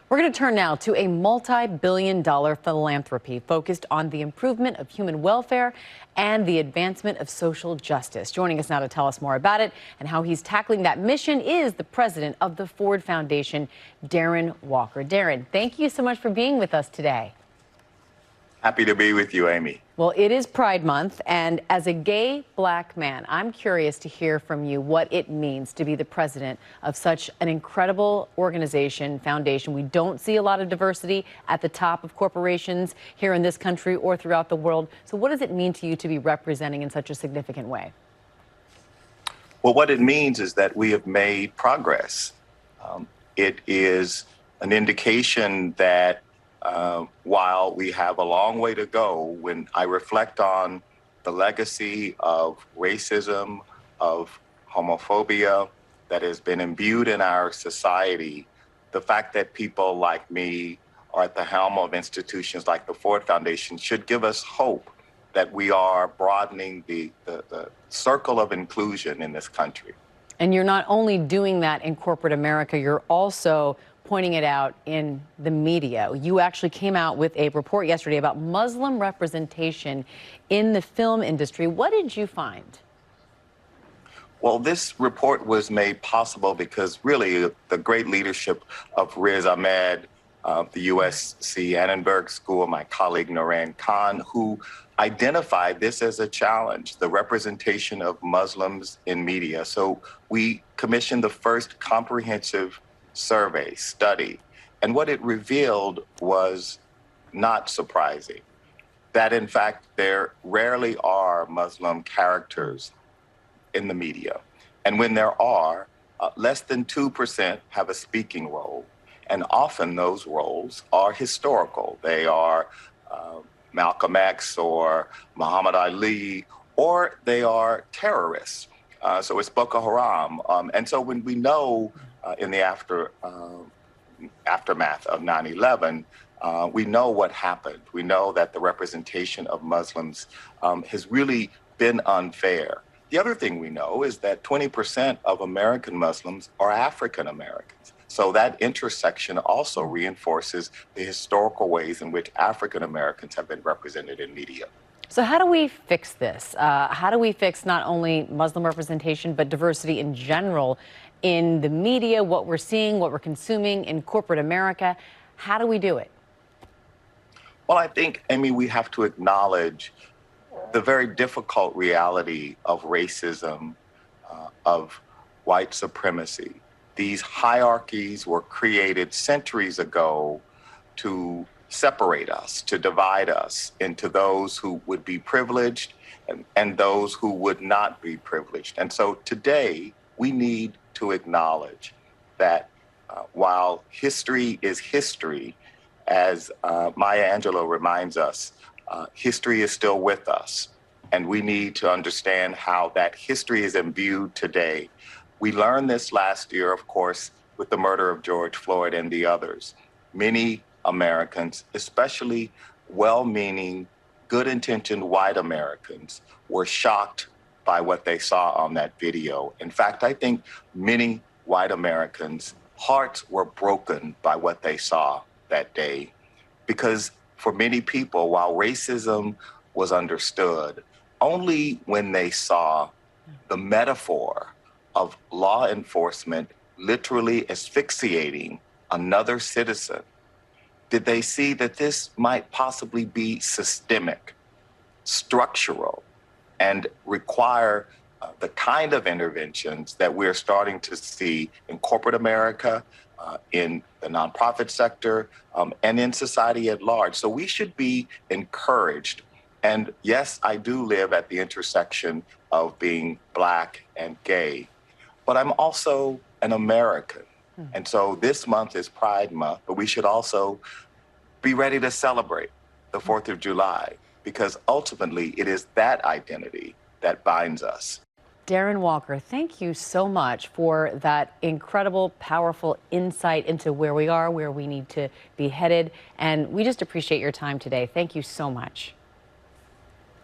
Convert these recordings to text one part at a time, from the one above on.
We're going to turn now to a multi-billion-dollar philanthropy focused on the improvement of human welfare and the advancement of social justice. Joining us now to tell us more about it and how he's tackling that mission is the president of the Ford Foundation, Darren Walker. Darren, thank you so much for being with us today. Happy to be with you, Amy. Well, it is Pride Month, and as a gay black man, I'm curious to hear from you what it means to be the president of such an incredible organization, foundation. We don't see a lot of diversity at the top of corporations here in this country or throughout the world. So what does it mean to you to be representing in such a significant way? Well, what it means is that we have made progress. It is an indication that while we have a long way to go, when I reflect on the legacy of racism, of homophobia that has been imbued in our society, the fact that people like me are at the helm of institutions like the Ford Foundation should give us hope that we are broadening the circle of inclusion in this country. And you're not only doing that in corporate America, you're also pointing it out in the media. You actually came out with a report yesterday about Muslim representation in the film industry. What did you find? Well, this report was made possible because really the great leadership of Riz Ahmed, the USC Annenberg School, my colleague Noran Khan, who identified this as a challenge, the representation of Muslims in media. So we commissioned the first comprehensive survey study, and what it revealed was not surprising, that in fact there rarely are Muslim characters in the media, and when there are, less than 2% have a speaking role, and often those roles are historical. They are Malcolm X or Muhammad Ali, or they are terrorists. So it's Boko Haram, and so when we know in the aftermath of 9/11, we know what happened. We know that the representation of Muslims has really been unfair. The other thing we know is that 20% of American Muslims are African Americans. So that intersection also reinforces the historical ways in which African Americans have been represented in media. So how do we fix this? How do we fix not only Muslim representation, but diversity in general in the media, what we're seeing, what we're consuming in corporate America? How do we do it? Well, I think, Amy, we have to acknowledge the very difficult reality of racism, of white supremacy. These hierarchies were created centuries ago to separate us, to divide us into those who would be privileged and those who would not be privileged. And so today, we need to acknowledge that while history is history, as Maya Angelou reminds us, history is still with us. And we need to understand how that history is imbued today. We learned this last year, of course, with the murder of George Floyd and the others. Many Americans, especially well-meaning, good-intentioned white Americans, were shocked by what they saw on that video. In fact, I think many white Americans' hearts were broken by what they saw that day. Because for many people, while racism was understood, only when they saw the metaphor of law enforcement literally asphyxiating another citizen did they see that this might possibly be systemic, structural, and require the kind of interventions that we're starting to see in corporate America, in the nonprofit sector, and in society at large. So we should be encouraged. And yes, I do live at the intersection of being Black and gay, but I'm also an American. And so this month is Pride Month, but we should also be ready to celebrate the 4th of July, because ultimately it is that identity that binds us. Darren Walker, thank you so much for that incredible, powerful insight into where we are, where we need to be headed. And we just appreciate your time today. Thank you so much.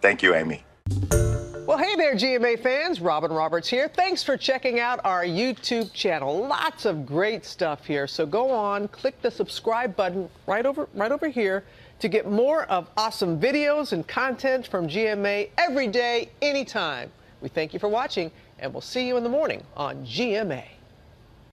Thank you, Amy. Well, hey, Hey there, GMA fans. Robin Roberts here. Thanks for checking out our YouTube channel. Lots of great stuff here. So go on, click the subscribe button right over here to get more of awesome videos and content from GMA every day, anytime. We thank you for watching, and we'll see you in the morning on GMA.